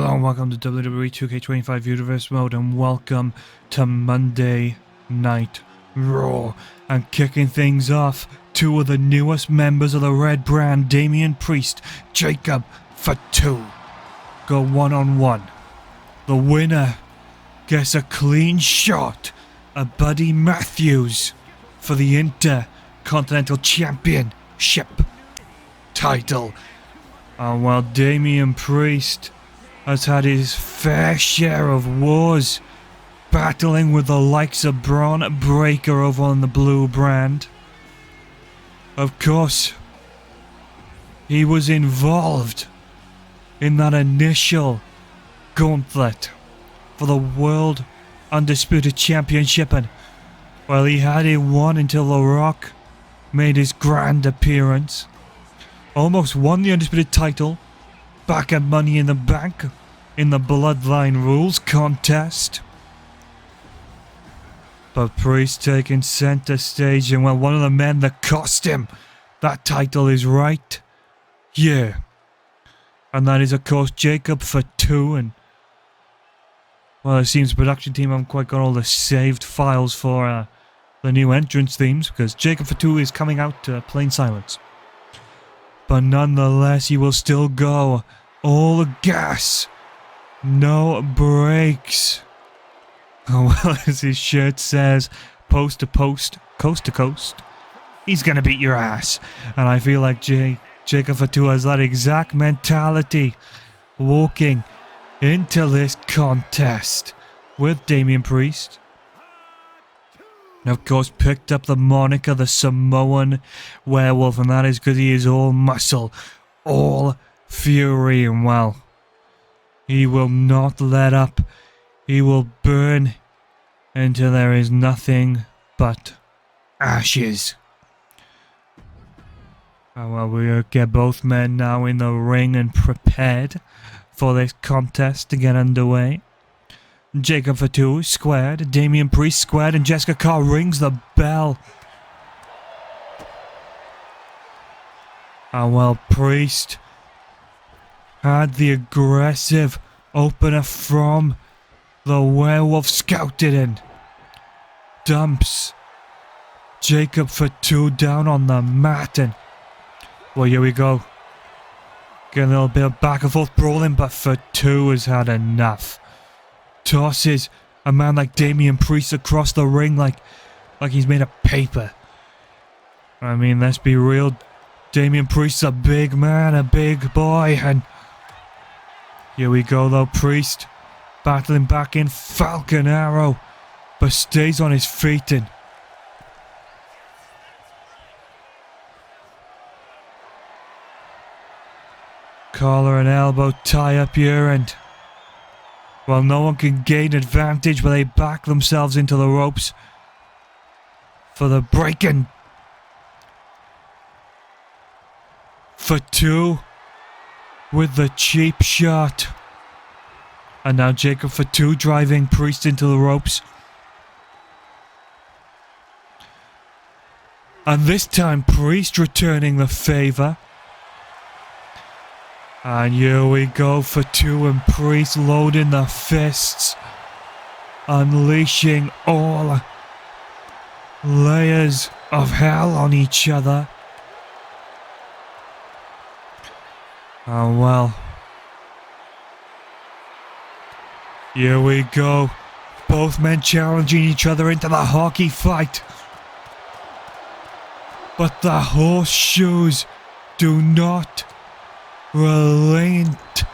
Hello and welcome to WWE 2K25 Universe Mode, and welcome to Monday Night Raw. And kicking things off, two of the newest members of the Red Brand, Damian Priest, Jacob Fatu, go one-on-one. The winner gets a clean shot at Buddy Matthews for the Intercontinental Championship title. And while Damian Priest has had his fair share of wars, battling with the likes of Braun Breaker over on the Blue Brand, of course, he was involved in that initial gauntlet for the World Undisputed Championship, and well, he had it won until The Rock made his grand appearance. Almost won the Undisputed title back at Money in the Bank in the Bloodline Rules contest. But Priest taking center stage, and well, one of the men that cost him that title is right here. And that is, of course, Jacob Fatu. And well, it seems the production team haven't quite got all the saved files for the new entrance themes, because Jacob Fatu is coming out to plain silence. But nonetheless, he will still go all gas, no brakes. Oh, well, as his shirt says, post to post, coast to coast, he's gonna beat your ass. And I feel like Jacob Fatu has that exact mentality walking into this contest with Damian Priest. And of course, picked up the moniker, the Samoan Werewolf, and that is because he is all muscle, all fury, and well, he will not let up. He will burn until there is nothing but ashes. Oh, well, we'll get both men now in the ring and prepared for this contest to get underway. Jacob Fatu squared, Damian Priest squared, and Jessica Carr rings the bell. And well, Priest had the aggressive opener from the Werewolf scouted and dumps Jacob Fatu down on the mat. And well, here we go. Getting a little bit of back and forth brawling, but Fatu has had enough. Tosses a man like Damian Priest across the ring like he's made of paper. I mean, let's be real. Damian Priest's a big man, a big boy, and here we go though. Priest battling back in, Falcon Arrow, but stays on his feet and collar and elbow tie up here, and well, no one can gain advantage, but they back themselves into the ropes for the break-in. Fatu with the cheap shot. And now Jacob Fatu driving Priest into the ropes. And this time Priest returning the favor. And here we go, Fatu and Priest loading the fists, unleashing all layers of hell on each other. Oh well. Here we go, both men challenging each other into the hockey fight. But the horseshoes do not relent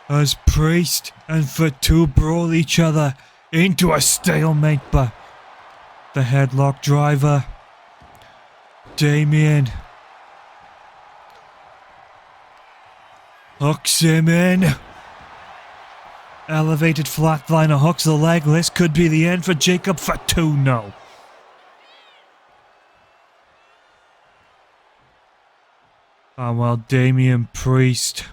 as Priest and Fatu brawl each other into a stalemate, but the headlock driver, Damian, hooks him in. Elevated flatliner hooks the leg. This could be the end for Jacob Fatu. No. And while Damian Priest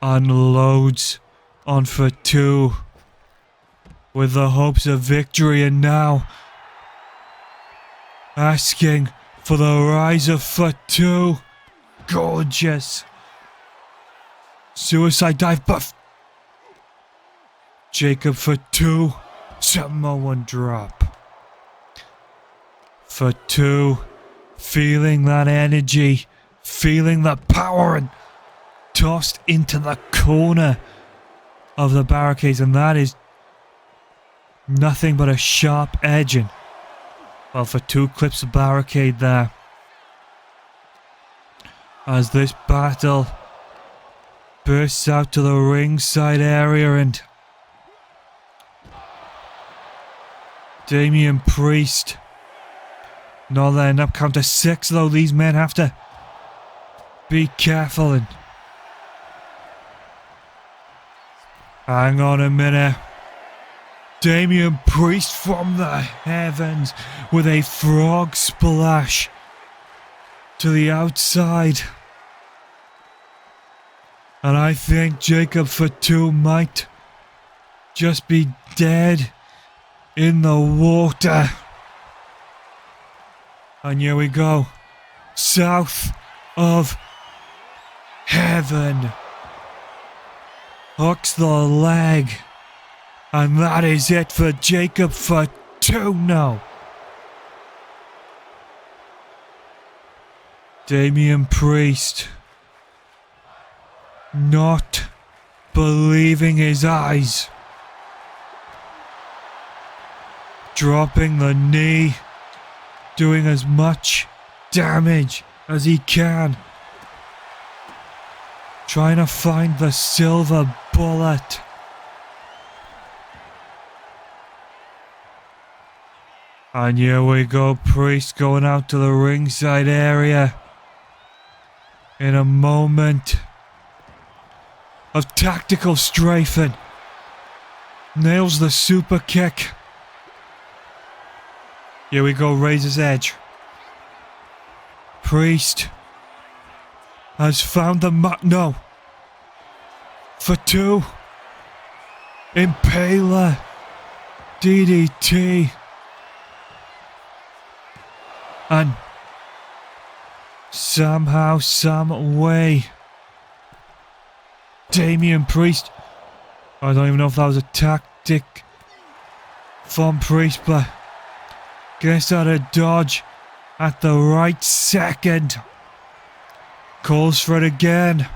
unloads on Fatu with the hopes of victory, and now asking for the rise of Fatu. Gorgeous. Suicide dive, but Jacob for 2. Samoan drop. For 2. Feeling that energy. Feeling the power, and tossed into the corner of the barricades, and that is nothing but a sharp edge. And well, for 2 clips of barricade there as this battle bursts out to the ringside area, and Damian Priest not letting up. Count to 6 though. These men have to be careful. And hang on a minute. Damian Priest from the heavens with a frog splash to the outside. And I think Jacob for 2 might just be dead in the water. And here we go. South of heaven. Hooks the leg. And that is it for Jacob for 2 now. Damian Priest not believing his eyes. Dropping the knee. Doing as much damage as he can. Trying to find the silver bullet. And here we go, Priest going out to the ringside area in a moment of tactical strafing. Nails the super kick. Here we go, Razor's Edge. Priest has found the no. For 2. Impaler. DDT. And somehow, some way, Damian Priest, I don't even know if that was a tactic from Priest, but gets out of dodge at the right second. Calls for it again.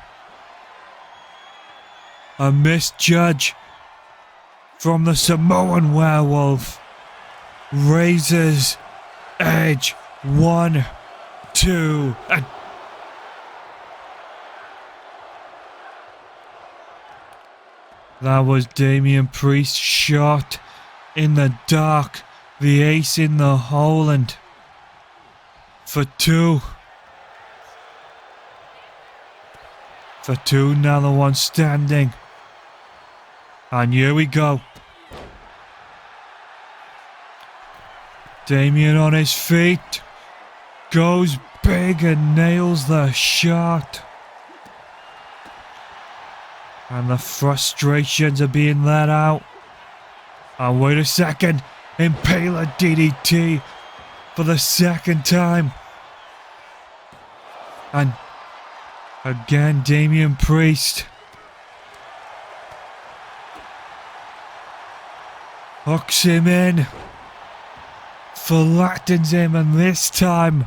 A misjudge from the Samoan werewolf. Razor's Edge. 1, 2, and that was Damian Priest's shot in the dark. The ace in the hole, and for 2. For 2, now the one standing. And here we go. Damian on his feet. Goes big and nails the shot. And the frustrations are being let out. And wait a second. Impaler DDT for the 2nd time. And again, Damian Priest hooks him in. Flattens him, and this time,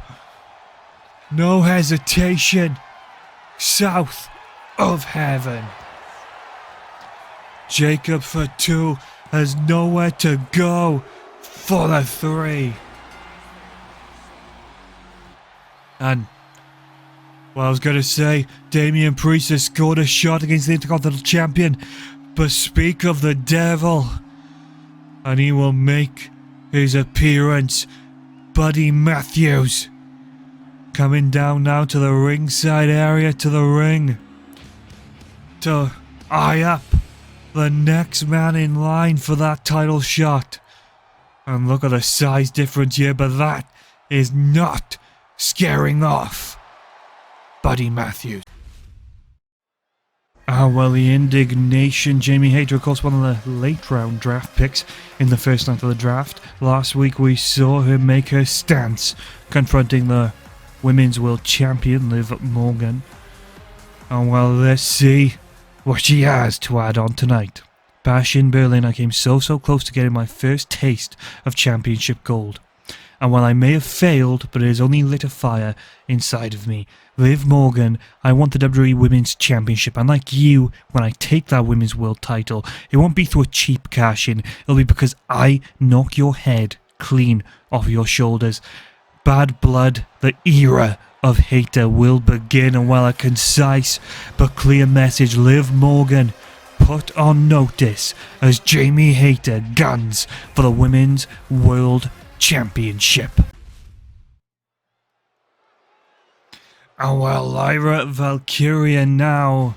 no hesitation. South of heaven. Jacob for 2 has nowhere to go for the 3. And, well, I was going to say, Damian Priest has scored a shot against the Intercontinental Champion, but speak of the devil, and he will make his appearance. Buddy Matthews coming down now to the ringside area, to the ring, to eye up the next man in line for that title shot. And look at the size difference here, but that is not scaring off Buddy Matthews. Well, the indignation. Jamie Hayter, of course, one of the late round draft picks in the first night of the draft. Last week we saw her make her stance confronting the Women's World Champion, Liv Morgan. And well, let's see what she has to add on tonight. Bash in Berlin, I came so close to getting my first taste of championship gold. And while I may have failed, but it has only lit a fire inside of me. Liv Morgan, I want the WWE Women's Championship. And like you, when I take that Women's World title, it won't be through a cheap cash-in. It'll be because I knock your head clean off your shoulders. Bad blood, the era of Hater will begin. And while a concise but clear message, Liv Morgan put on notice as Jamie Hater guns for the Women's World Championship. And well, Lyra Valkyria now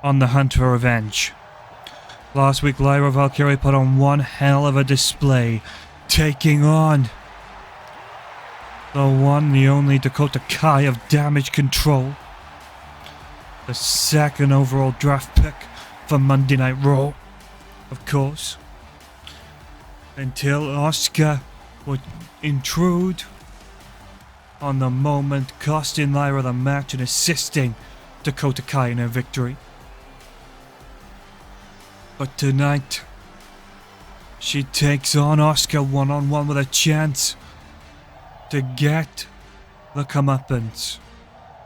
on the hunt for revenge. Last week, Lyra Valkyria put on one hell of a display, taking on the one, the only Dakota Kai of Damage Control, the second overall draft pick for Monday Night Raw, of course, until Asuka would intrude on the moment, costing Lyra the match and assisting Dakota Kai in her victory. But tonight, she takes on Asuka one-on-one with a chance to get the comeuppance,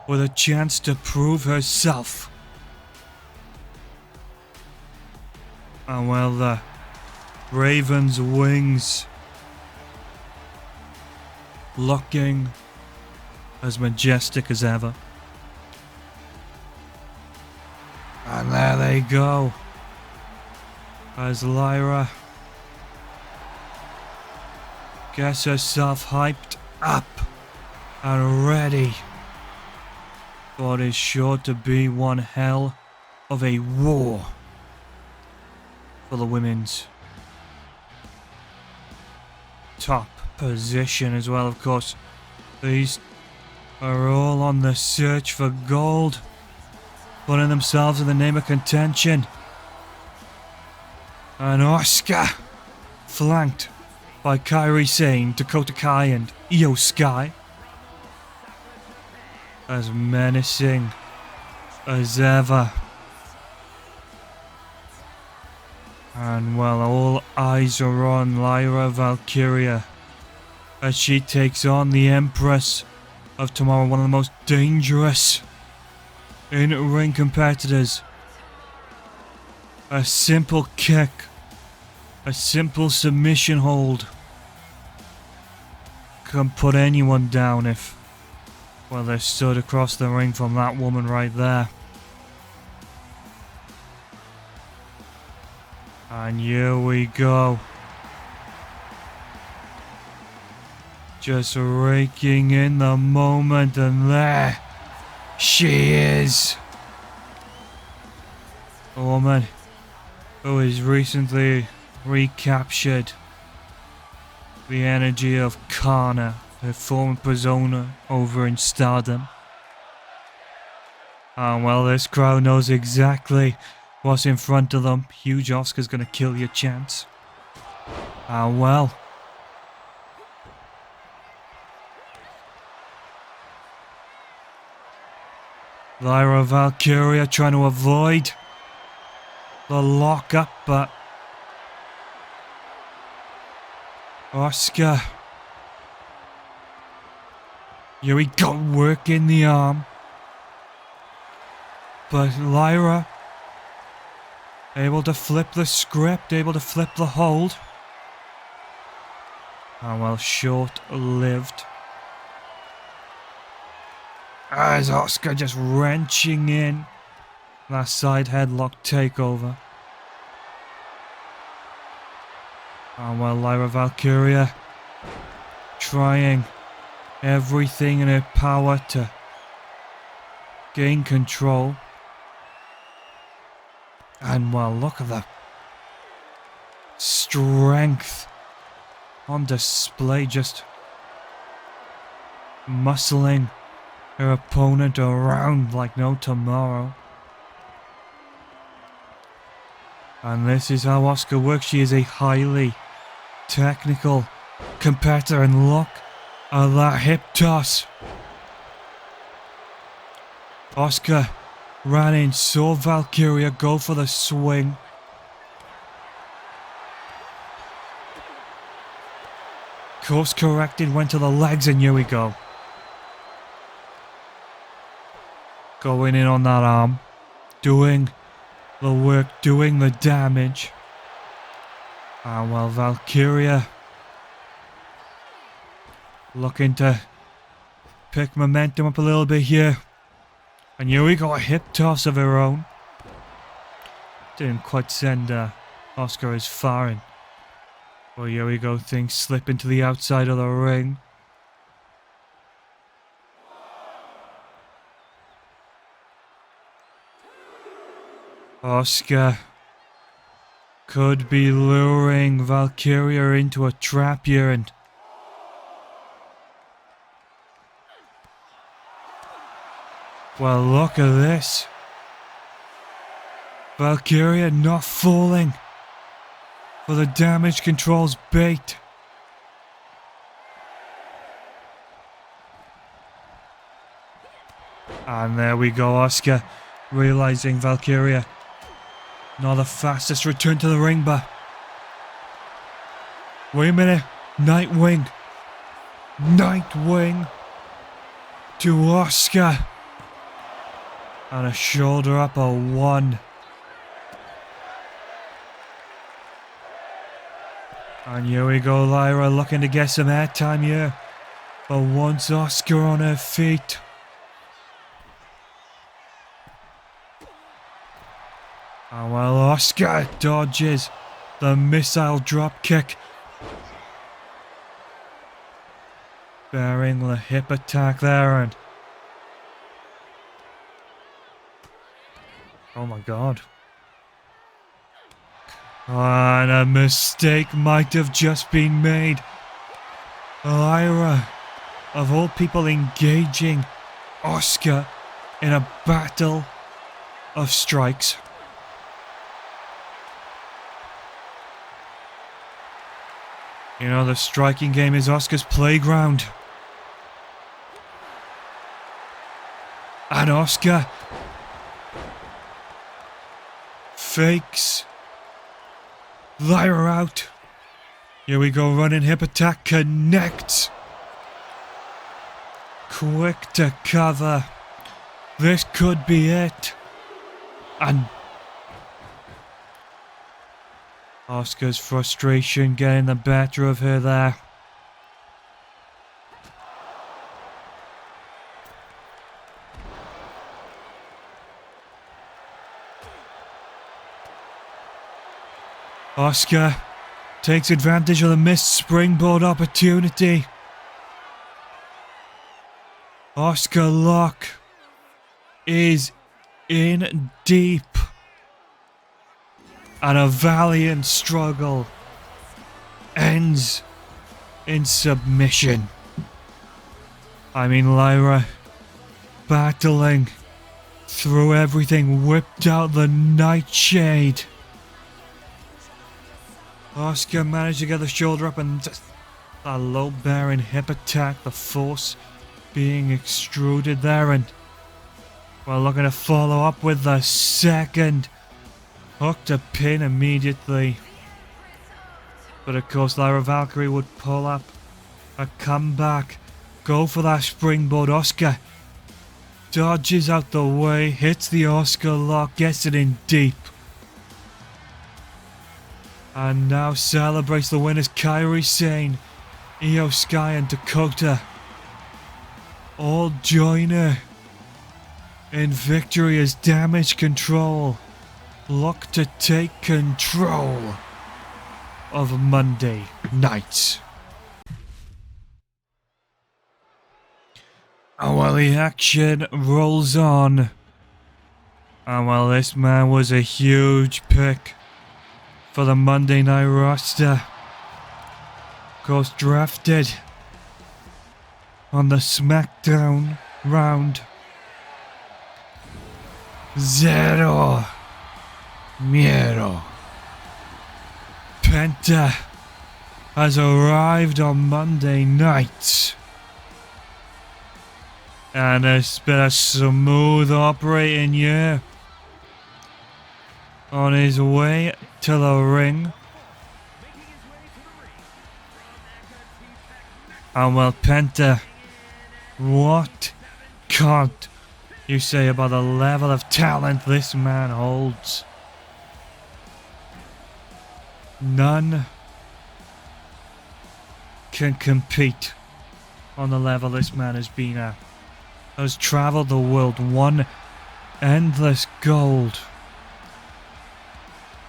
with a chance to prove herself. And well, the Raven's wings looking as majestic as ever. And there they go, as Lyra gets herself hyped up and ready for what is sure to be one hell of a war for the women's top position as well. Of course, these are all on the search for gold, putting themselves in the name of contention. And Asuka, flanked by Kairi Sane, Dakota Kai and Io Sky, as menacing as ever. And well, all eyes are on Lyra Valkyria as she takes on the Empress of Tomorrow, one of the most dangerous in-ring competitors. A simple kick, a simple submission hold can put anyone down if, well, they're stood across the ring from that woman right there. And here we go. Just raking in the moment, and there she is. A woman who has recently recaptured the energy of Kana, her former persona over in Stardom. And well, this crowd knows exactly what's in front of them. Huge Asuka's gonna kill your chance. And well, Lyra Valkyria trying to avoid the lockup, but Asuka, here we go, working the arm, but Lyra able to flip the script, able to flip the hold. And well, short-lived, as Asuka just wrenching in that side headlock takeover. And well, Lyra Valkyria trying everything in her power to gain control. And well, look at the strength on display, just muscling her opponent around like no tomorrow. And this is how Asuka works. She is a highly technical competitor, and look at that hip toss. Asuka ran in, saw Valkyria go for the swing. Course corrected, went to the legs, and here we go. Going in on that arm. Doing the work, doing the damage. And well, Valkyria looking to pick momentum up a little bit here. And here we go, a hip toss of her own. Didn't quite send Asuka as far in. Well, here we go, things slip into the outside of the ring. Asuka could be luring Valkyria into a trap here, and well, look at this. Valkyria not falling for the damage control's bait. And there we go, Asuka realizing Valkyria not the fastest return to the ring, but wait a minute, Nightwing to Asuka. And a shoulder up, a 1. And here we go, Lyra looking to get some airtime here. But once Asuka on her feet. And well, Asuka dodges the missile drop kick. Bearing the hip attack there, and oh my god. And a mistake might have just been made. Lyra, of all people, engaging Asuka in a battle of strikes. You know, the striking game is Asuka's playground. And Asuka fakes Lyra out. Here we go, running hip attack, connects. Quick to cover. This could be it. And Asuka's frustration getting the better of her there. Asuka takes advantage of the missed springboard opportunity. Asuka lock is in deep. And a valiant struggle ends in submission. I mean, Lyra battling through everything, whipped out the nightshade. Asuka managed to get the shoulder up, and just a low bearing hip attack, the force being extruded there, and we're looking to follow up with the second hook to pin immediately. But of course, Lyra Valkyrie would pull up a comeback, go for that springboard. Asuka dodges out the way, hits the Asuka lock, gets it in deep. And now celebrates the winners. Kairi Sane, Io Sky and Dakota all join her in victory as Damage Control look to take control of Monday night. And while the action rolls on, and while this man was a huge pick for the Monday Night roster, of course drafted on the SmackDown round, Zero Miedo. Penta has arrived on Monday night. And there's been a smooth operating here. On his way to the ring. And well, Penta, what can't you say about the level of talent this man holds? None can compete on the level this man has been at. Has traveled the world, won endless gold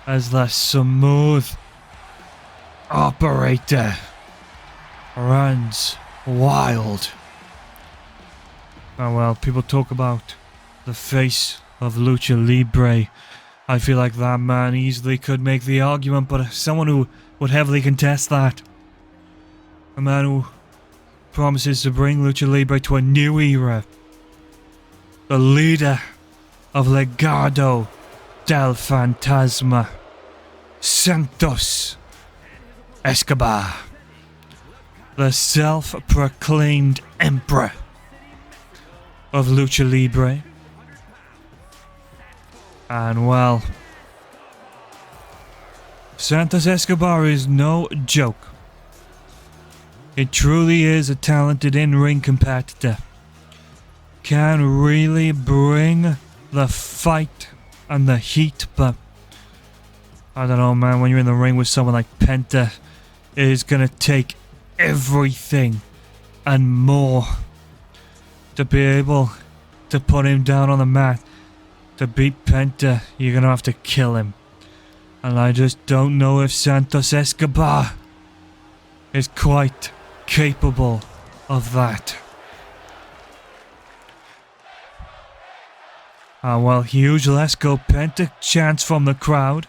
as the smooth operator runs wild. Oh well, people talk about the face of Lucha Libre. I feel like that man easily could make the argument, but someone who would heavily contest that. A man who promises to bring Lucha Libre to a new era. The leader of Legado del Fantasma, Santos Escobar. The self-proclaimed emperor of Lucha Libre. And well, Santos Escobar is no joke. He truly is a talented in-ring competitor. Can really bring the fight and the heat, but I don't know, man, when you're in the ring with someone like Penta, it is gonna take everything and more to be able to put him down on the mat. To beat Penta, you're gonna have to kill him. And I just don't know if Santos Escobar is quite capable of that. Well, huge Let's Go Penta chants from the crowd.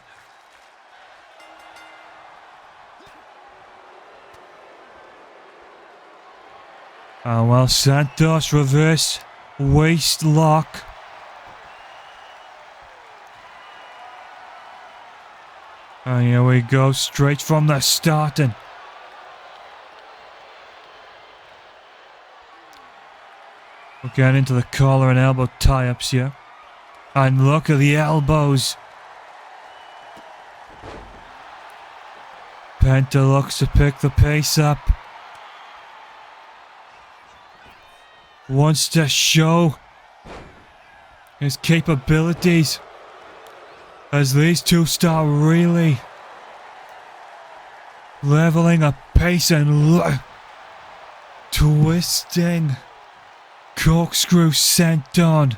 Well, Santos reverse waist lock. And here we go, straight from the starting. We'll get into the collar and elbow tie-ups here. And look at the elbows. Penta looks to pick the pace up. Wants to show his capabilities as these two start really leveling a pace and twisting. Corkscrew sent on.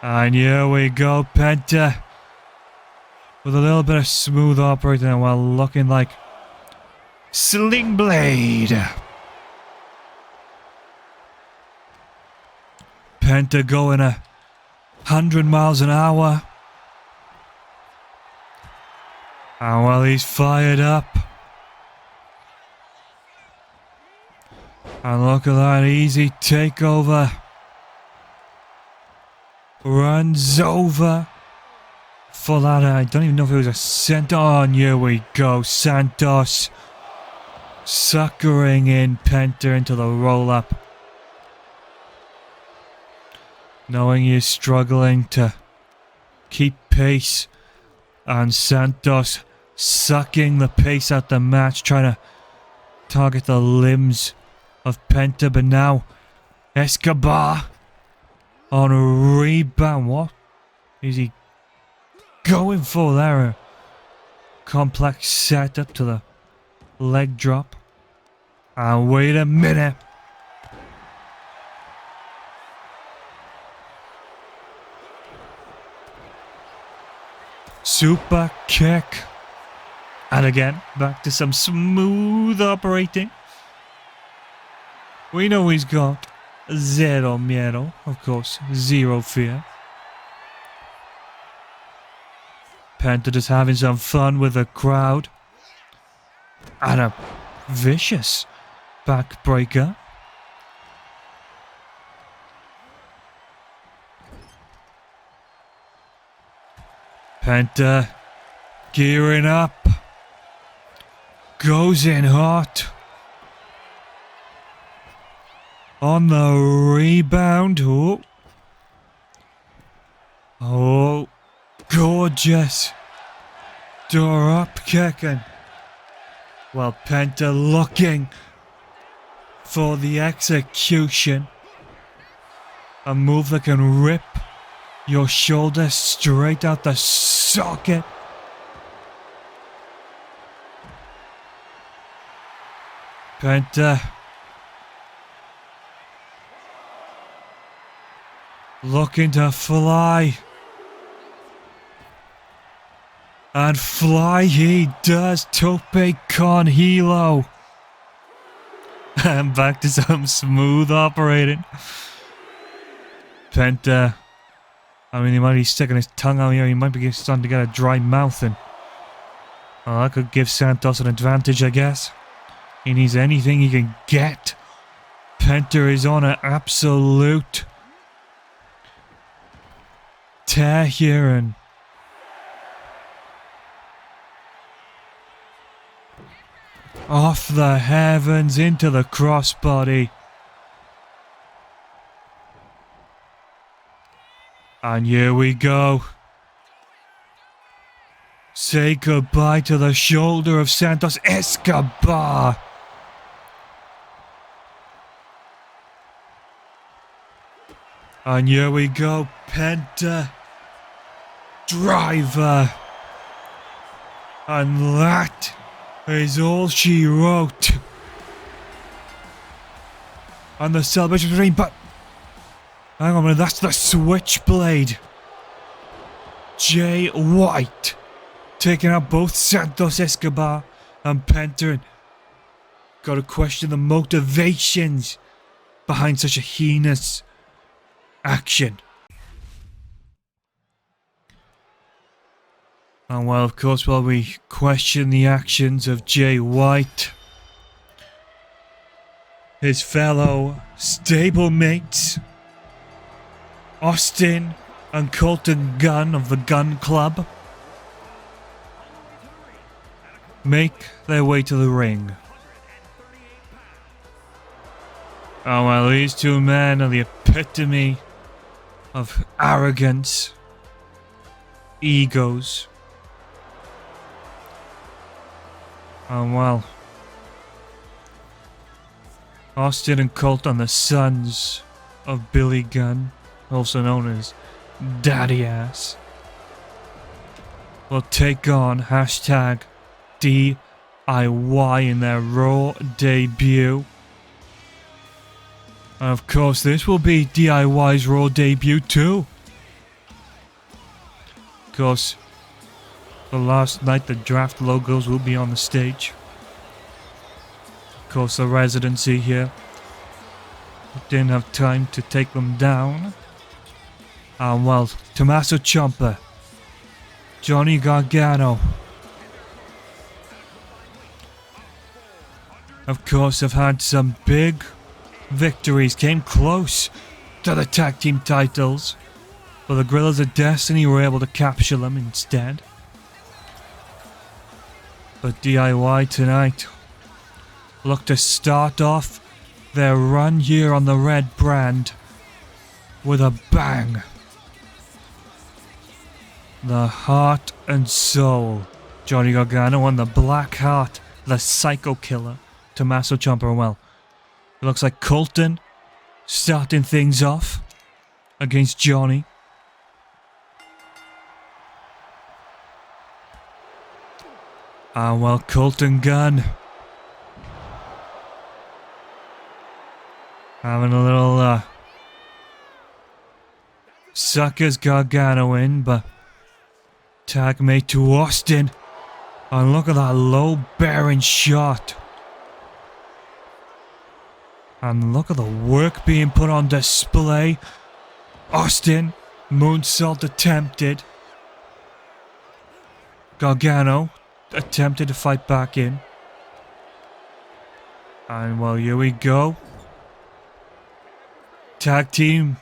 And here we go, Penta with a little bit of smooth operating while looking like Sling Blade. Penta going 100 miles an hour. And well, he's fired up. And look at that easy takeover. Runs over for that. I don't even know if it was a center. Oh, and here we go. Santos suckering in Penta into the roll-up. Knowing he's struggling to keep pace. And Santos sucking the pace out the match. Trying to target the limbs of Penta. But now Escobar on a rebound. What is he going for there? A complex setup to the leg drop. And wait a minute. Super kick. And again, back to some smooth operating. We know he's got zero miedo, of course, zero fear. Penta just having some fun with the crowd. And a vicious backbreaker. Penta gearing up. goes in hot. On the rebound. Oh. Oh. Gorgeous. Door up kicking. Well, Penta looking for the execution. A move that can rip your shoulder straight out the socket. Penta looking to fly. And fly he does. Tope con hilo. And back to some smooth operating. Penta. I mean, he might be sticking his tongue out here. He might be starting to get a dry mouth. And that could give Santos an advantage, I guess. He needs anything he can get. Penta is on an absolute tear here. And off the heavens into the crossbody. And here we go. Say goodbye to the shoulder of Santos Escobar. And here we go. Penta. Driver. And that is all she wrote. And the celebration between, but hang on a minute, that's the switchblade. Jay White taking out both Santos Escobar and Penta. And got to question the motivations behind such a heinous action. And well, of course, while we question the actions of Jay White, his fellow stablemates, Austin and Colton Gunn of the Gun Club, make their way to the ring. Oh well, these two men are the epitome of arrogance, egos. Oh well, Austin and Colton, the sons of Billy Gunn, also known as Daddy Ass, will take on hashtag DIY in their Raw debut. And of course, this will be DIY's Raw debut too. Of course, the last night the draft logos will be on the stage. Of course, the residency here didn't have time to take them down. And well, Tommaso Ciampa, Johnny Gargano, of course, have had some big victories, came close to the tag team titles, but the Guerrillas of Destiny were able to capture them instead. But DIY tonight look to start off their run here on the red brand with a bang. The heart and soul, Johnny Gargano, and the black heart, the psycho killer, Tommaso Ciampa. Well, it looks like Colton starting things off against Johnny. And well, Colton Gunn having a little suckers Gargano in, but tag mate to Austin. And look at that low bearing shot. And look at the work being put on display. Austin, moonsault attempted. Gargano attempted to fight back in. And well, here we go. Tag team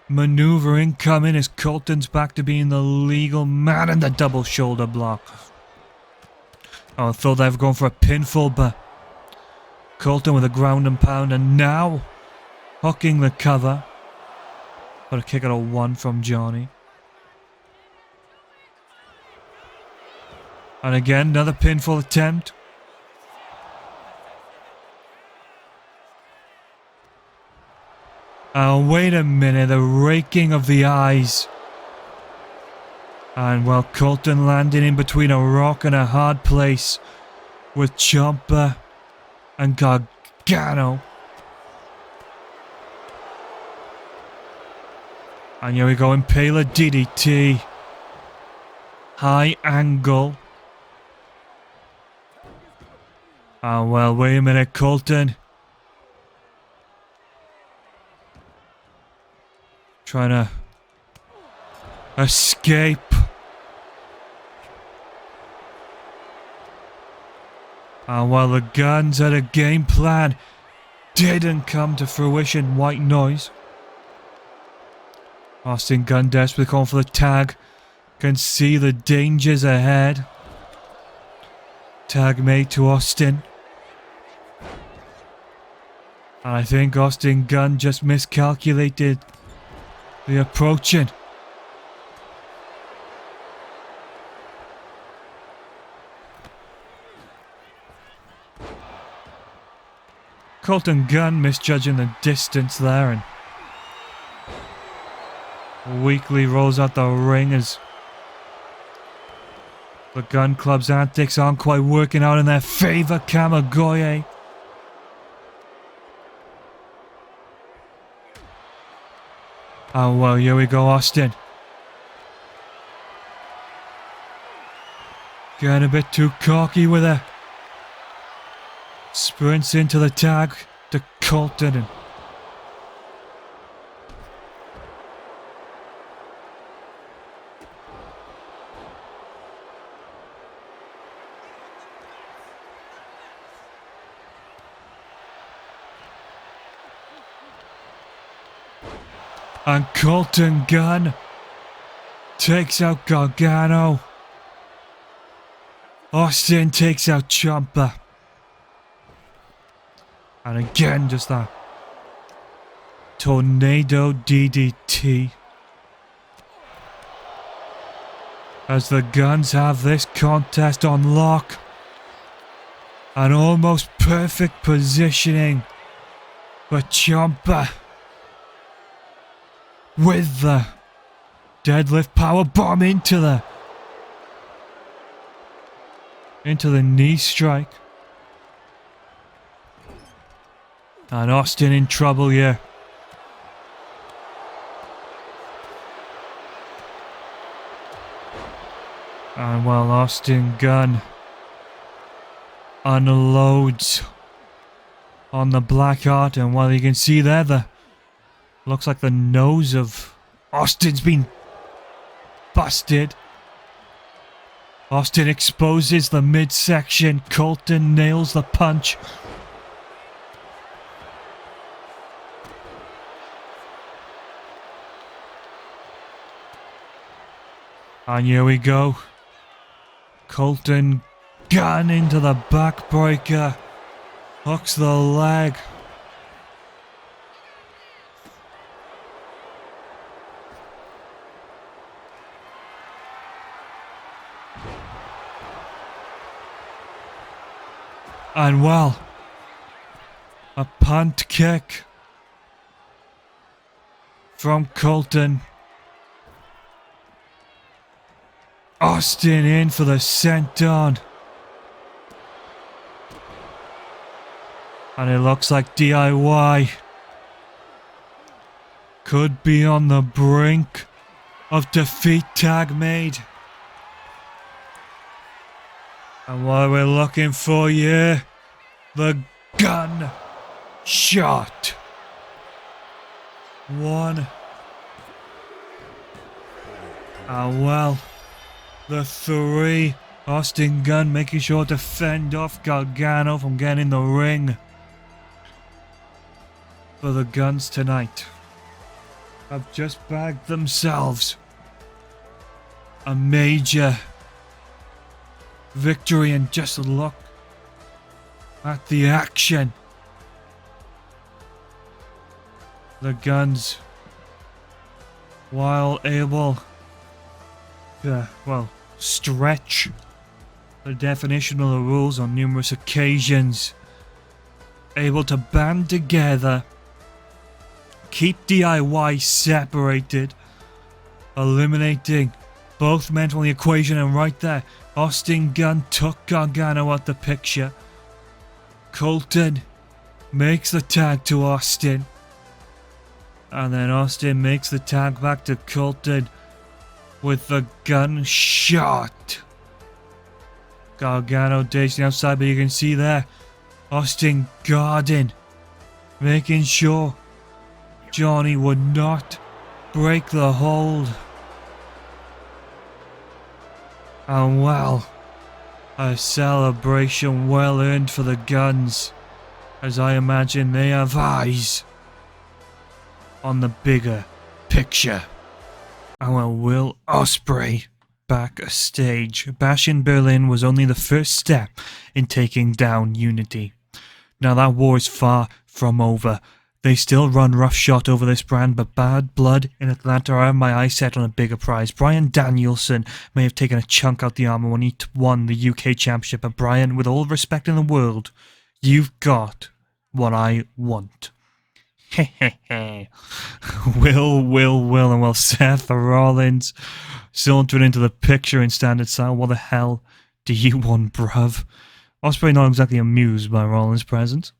maneuvering coming as Colton's back to being the legal man in the double shoulder block. Oh, I thought they were going for a pinfall, but Colton with a ground and pound, and now hooking the cover. But a kick out of 1 from Johnny. And again, another pinfall attempt. Oh, wait a minute, the raking of the eyes. And well, Colton landing in between a rock and a hard place with Ciampa and Gargano. And here we go, Impaler DDT. High angle. Oh, well, wait a minute, Colton. Trying to escape. And while the Guns had a game plan, didn't come to fruition. White noise. Austin Gunn desperately calling for the tag. Can see the dangers ahead. Tag made to Austin. And I think Austin Gunn just miscalculated the approaching. Colton Gunn misjudging the distance there and weakly rolls out the ring as the Gun Club's antics aren't quite working out in their favour. Kamigoye. Oh well, here we go, Austin. Getting a bit too cocky with her. Sprints into the tag to Colton and Colton Gunn takes out Gargano. Austin takes out Ciampa. And again, just that tornado DDT. As the Guns have this contest on lock. An almost perfect positioning. But Ciampa with the deadlift power bomb into the knee strike. And Austin in trouble here. And while Austin Gunn unloads on the Blackheart, and while you can see there, looks like the nose of Austin's been busted. Austin exposes the midsection. Colton nails the punch. And here we go. Colton Gunn into the backbreaker. Hooks the leg. And well, a punt kick from Colton. Austin in for the senton. And it looks like DIY could be on the brink of defeat. Tag made. And what we're looking for here, the gun shot. 1. And well, the 3. Austin Gunn making sure to fend off Gargano from getting in the ring. For the Guns tonight have just bagged themselves a major victory, and just look at the action. The Guns, while able to, well, stretch the definition of the rules on numerous occasions, able to band together, keep DIY separated, eliminating both men from the equation, and right there, Austin Gunn took Gargano out the picture. Colton makes the tag to Austin, and then Austin makes the tag back to Colton with the gunshot. Gargano dashing outside, but you can see there, Austin guarding, making sure Johnny would not break the hold. And well, a celebration well earned for the Guns, as I imagine they have eyes on the bigger picture. And well, Will Ospreay backstage. Bash in Berlin was only the first step in taking down Unity. Now that war is far from over. They still run roughshod over this brand, but Bad Blood in Atlanta are my eyes set on a bigger prize. Bryan Danielson may have taken a chunk out the armor when he won the UK Championship, but Bryan, with all the respect in the world, you've got what I want. Hehehe. Will, and well, Seth Rollins sauntered into the picture in standard style. What the hell do you want, bruv? Ospreay not exactly amused by Rollins' presence.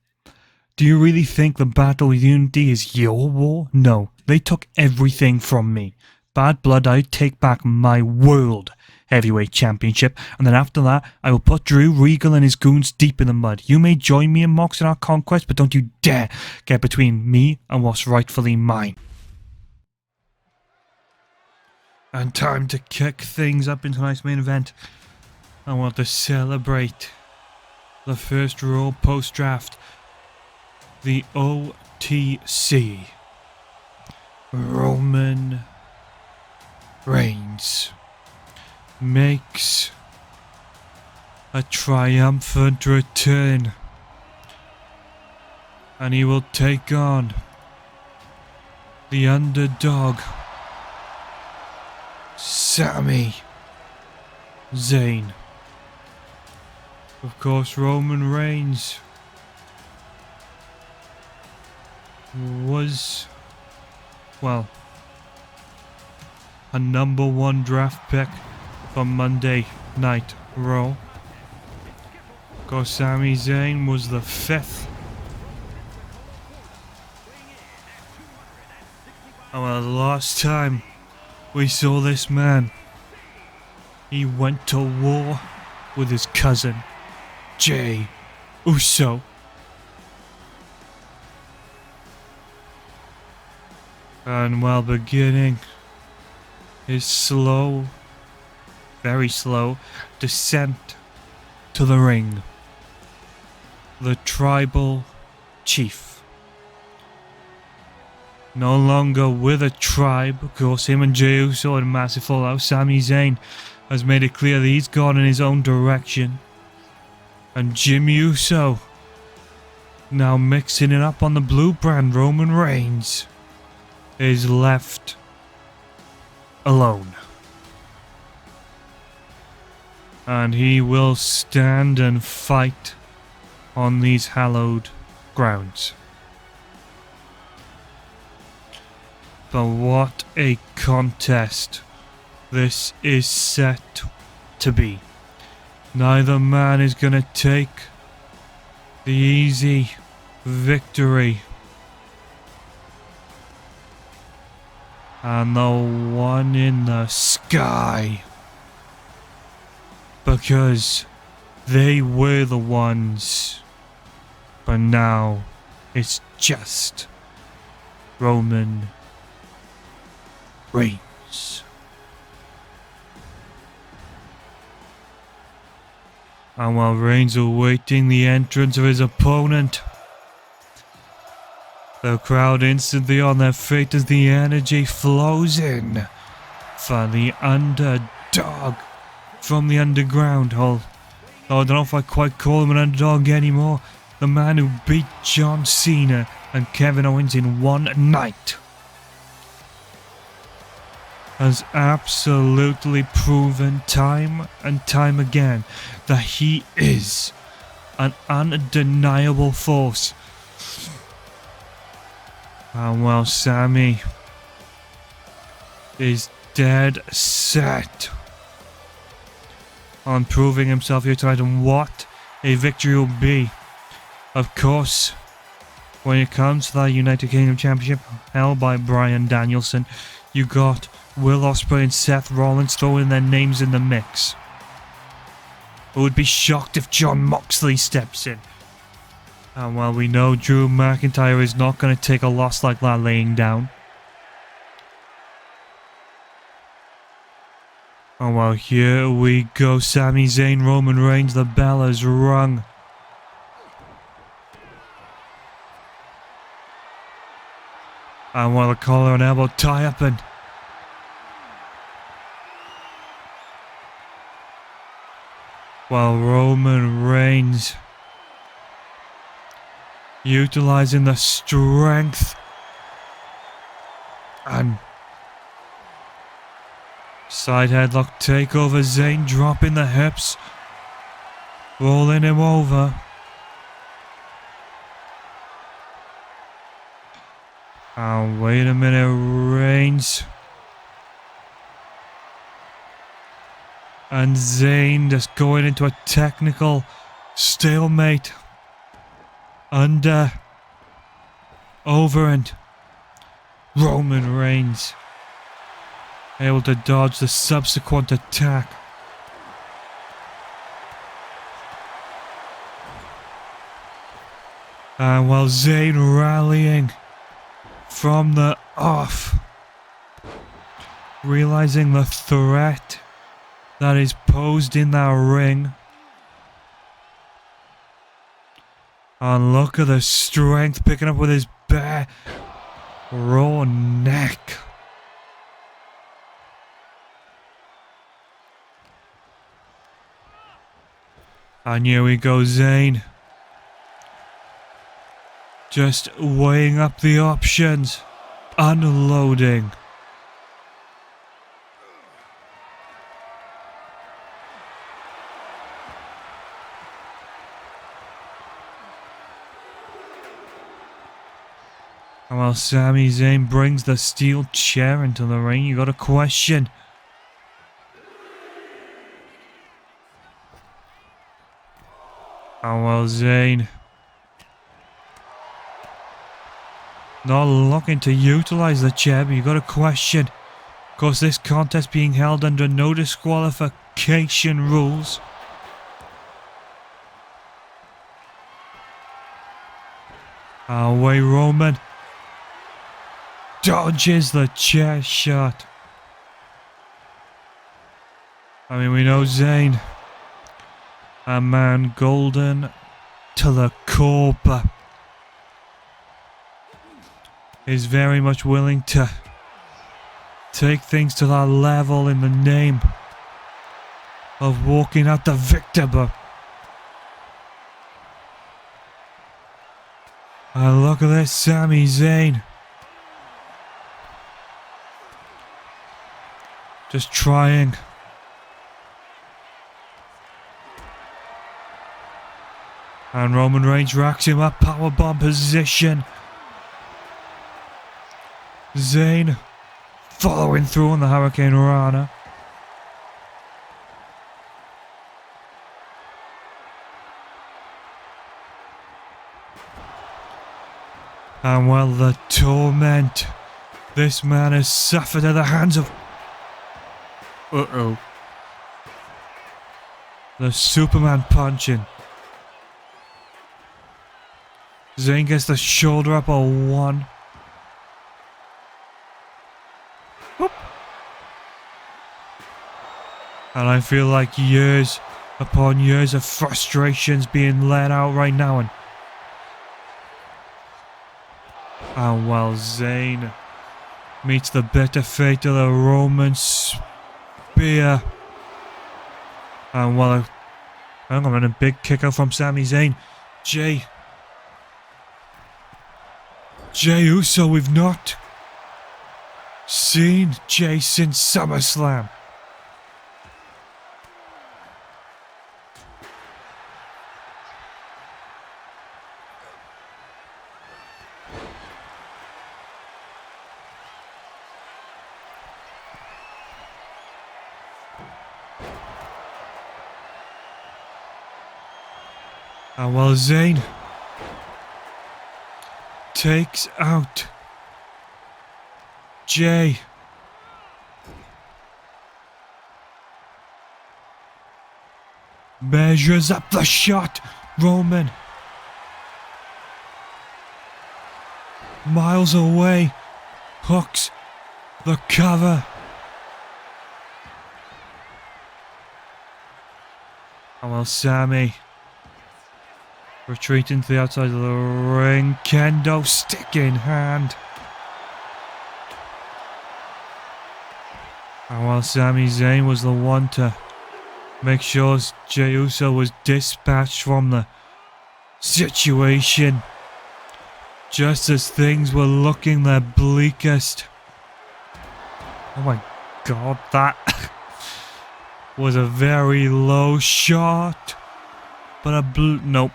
Do you really think the Battle with Unity is your war? No, they took everything from me. Bad Blood, I take back my World Heavyweight Championship, and then after that, I will put Drew Regal and his goons deep in the mud. You may join me in Mox in our conquest, but don't you dare get between me and what's rightfully mine. And time to kick things up into tonight's main event. I want to celebrate the first Raw post-draft. The OTC. Roman Reigns makes a triumphant return, and he will take on the underdog, Sami Zayn. Of course, Roman Reigns was, well, a #1 draft pick for Monday Night Raw. Of course, Sami Zayn was the 5th. And well, the last time we saw this man, he went to war with his cousin, Jey Uso. And while beginning his slow, very slow descent to the ring, the tribal chief, no longer with a tribe. Of course, him and Jey Uso had a massive fallout. Sami Zayn has made it clear that he's gone in his own direction, and Jimmy Uso now mixing it up on the blue brand. Roman Reigns is left alone, and he will stand and fight on these hallowed grounds. But what a contest this is set to be. Neither man is gonna take the easy victory. And the one in the sky, because they were the ones, but now it's just Roman Reigns. And while Reigns awaiting the entrance of his opponent, the crowd instantly on their feet as the energy flows in for the underdog from the underground. Though I don't know if I quite call him an underdog anymore. The man who beat John Cena and Kevin Owens in one night has absolutely proven time and time again that he is an undeniable force. And well, Sami is dead set on proving himself here tonight, and what a victory will be. Of course, when it comes to that United Kingdom Championship held by Bryan Danielson, you got Will Ospreay and Seth Rollins throwing their names in the mix. I would be shocked if Jon Moxley steps in. And while we know Drew McIntyre is not going to take a loss like that laying down. And well, here we go. Sami Zayn, Roman Reigns, the bell has rung. And while the collar and elbow tie up, and while Roman Reigns utilizing the strength and side headlock takeover. Zayn dropping the hips, rolling him over. And wait a minute, Reigns and Zayn just going into a technical stalemate. Under, over, and Roman Reigns able to dodge the subsequent attack. And while Zayn rallying from the off, realizing the threat that is posed in that ring. And look at the strength picking up with his bare raw neck. And here we go, Zayn. Just weighing up the options. Unloading. And while Sami Zayn brings the steel chair into the ring, you got a question. And while Zayn not looking to utilize the chair, but you got a question. Of course, this contest being held under no disqualification rules. Away Roman dodges the chair shot. I mean, we know Zayn, a man golden to the core, but is very much willing to take things to that level in the name of walking out the victor. But look at this, Sami Zayn just trying and Roman Reigns racks him up, powerbomb position. Zayn following through on the Hurricane Rana. And well, the torment this man has suffered at the hands of... The Superman punching. Zayn gets the shoulder up a one. Whoop. And I feel like years upon years of frustrations being let out right now. And while Zayn meets the bitter fate of the Roman spear. And while Hang on, and a big kick out from Sami Zayn. Jey Uso, we've not seen Jey since SummerSlam. And while Zayn takes out Jey, measures up the shot. Roman miles away, hooks the cover. And while Sami retreating to the outside of the ring, kendo stick in hand. And while Sami Zayn was the one to make sure Jey Uso was dispatched from the situation, just as things were looking their bleakest. Oh my god, that was a very low shot. But a nope.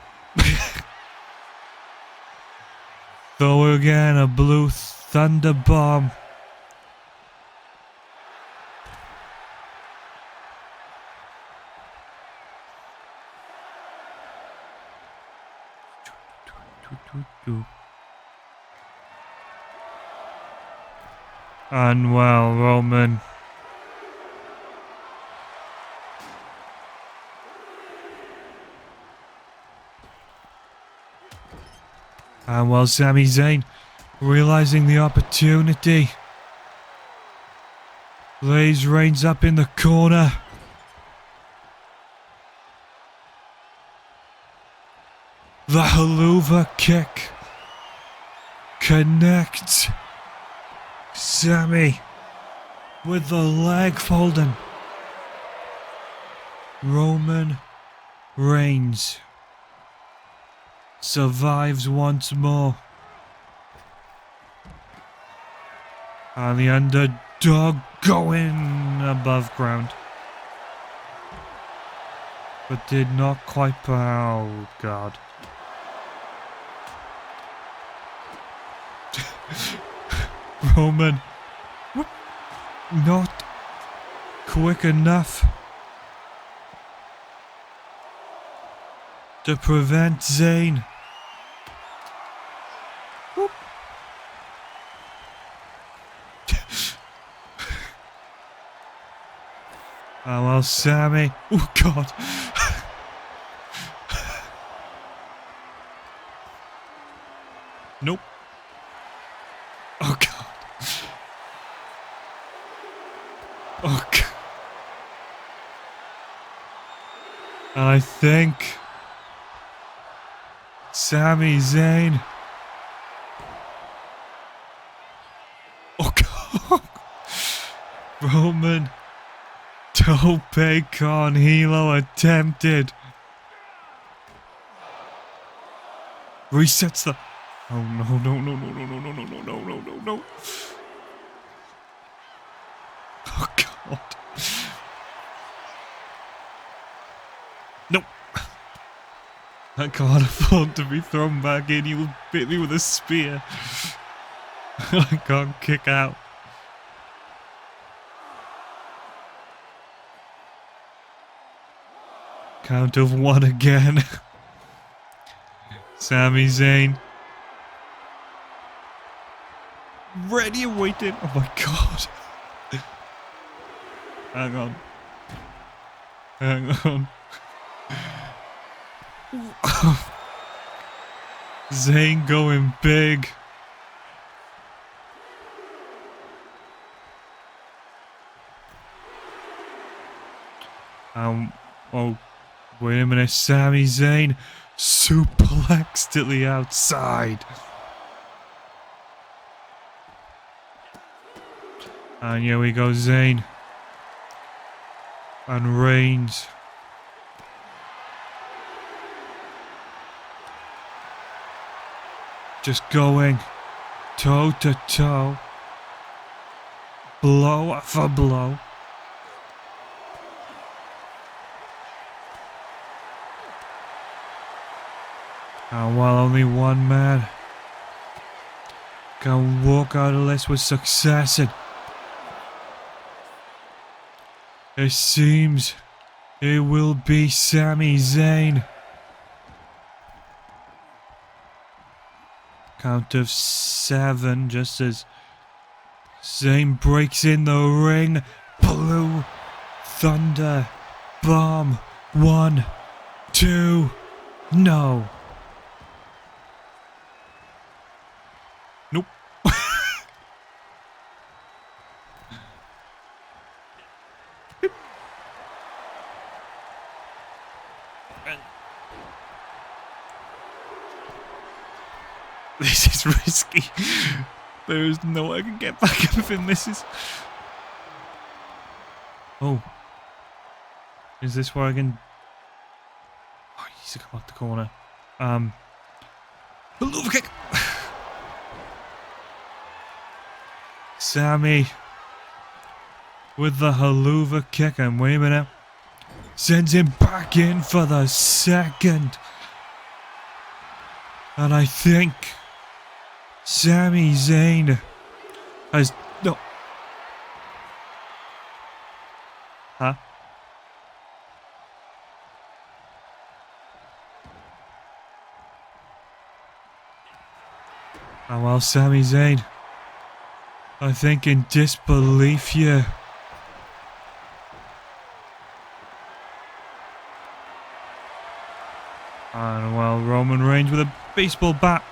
Though again, a blue thunder bomb. And well, Roman and while Sami Zayn, realizing the opportunity, lays Reigns up in the corner. The Haluva kick connects Sami with the leg folding. Roman Reigns survives once more. And the underdog going above ground. But did not quite... Oh, God. Roman not quick enough to prevent Zayn. Whoop. Oh well, Sami. Oh God. Nope. Oh God. Oh God. And I think Sami Zayn. Oh God. Roman Tope Con Hilo attempted. Resets the... Oh no, no, no, no, no, no, no, no, no, no, no, no, no. Oh God. Nope. I can't afford to be thrown back in. You will hit me with a spear. I can't kick out. Count of one again. Sami Zayn. Ready and waiting. Oh my God. Hang on. Hang on. Zayn going big. Oh, wait a minute. Sami Zayn suplexed to the outside. And here we go, Zayn. And Reigns Just going toe to toe. Blow for blow. And while only one man can walk out of this with success, and it seems it will be Sami Zayn. Count of 7, just as Zayn breaks in the ring. Blue Thunder Bomb. 1, 2, no. Nope. This is risky. There is no way I can get back up if it misses. Oh. Is this where I can... Oh, he needs to come out the corner. Haluva kick! Sami with the haluva kick, and wait a minute. Sends him back in for the second. And I think Sami Zayn has... No. Huh? Oh well, Sami Zayn, I think in disbelief here. And well, Roman Reigns with a baseball bat.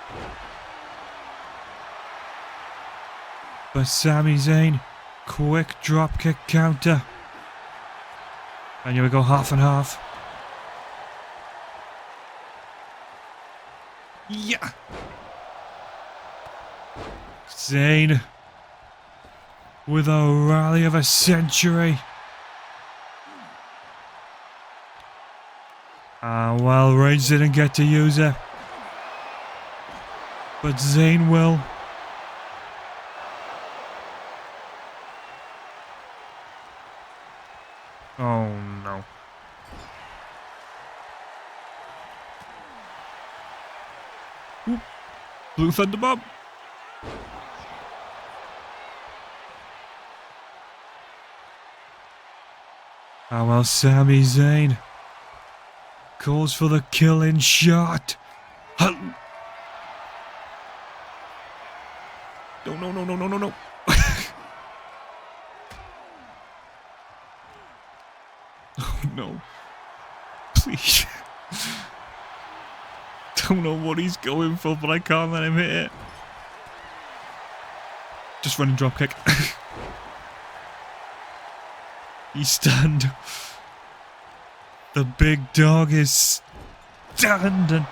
But Sami Zayn, quick drop kick counter. And here we go, half and half. Yeah. Zayn with a rally of a century. Well, Reigns didn't get to use it. But Zayn will. Oh no. Ooh. Blue Thunder Bomb. Oh well, Sami Zayn calls for the killing shot. No, no, no, no, no, no, no. Oh no. Please. Don't know what he's going for, but I can't let him hit it. Just running drop kick. He's stunned. The big dog is stunned, and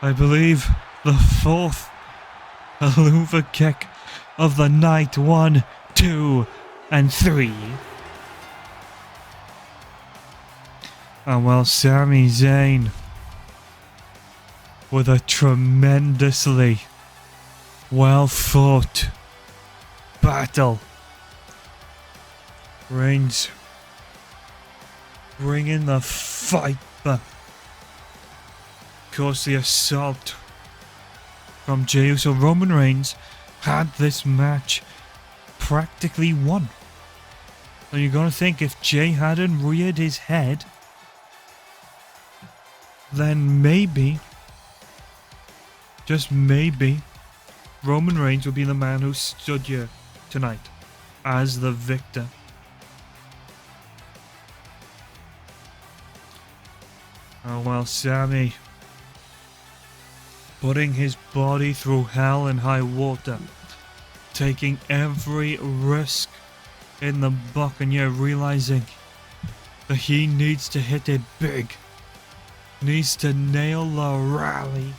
I believe the fourth haluva kick of the night. 1, 2, and 3. And well, Sami Zayn with a tremendously well fought battle. Reigns bringing the fight, but of course the assault from Jey Uso. Roman Reigns had this match practically won. And you're gonna think if Jey hadn't reared his head, then maybe, just maybe, Roman Reigns would be the man who stood here tonight as the victor. Oh well, Sami putting his body through hell and high water, taking every risk in the book, and yet realizing that he needs to hit it big, needs to nail the rally.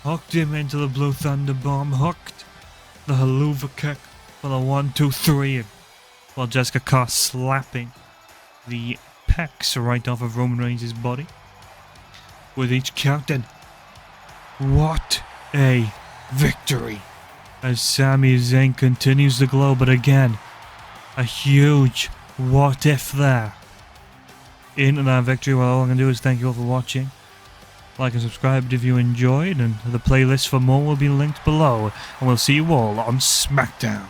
Hooked him into the Blue Thunder Bomb, hooked the haluva kick for the 1, 2, 3, and while Jessica Carr slapping the pecs right off of Roman Reigns' body with each count. And What a victory. As Sami Zayn continues to glow, but again, a huge what if there. Into that victory, well, all I'm going to do is thank you all for watching. Like and subscribe if you enjoyed, and the playlist for more will be linked below. And we'll see you all on SmackDown.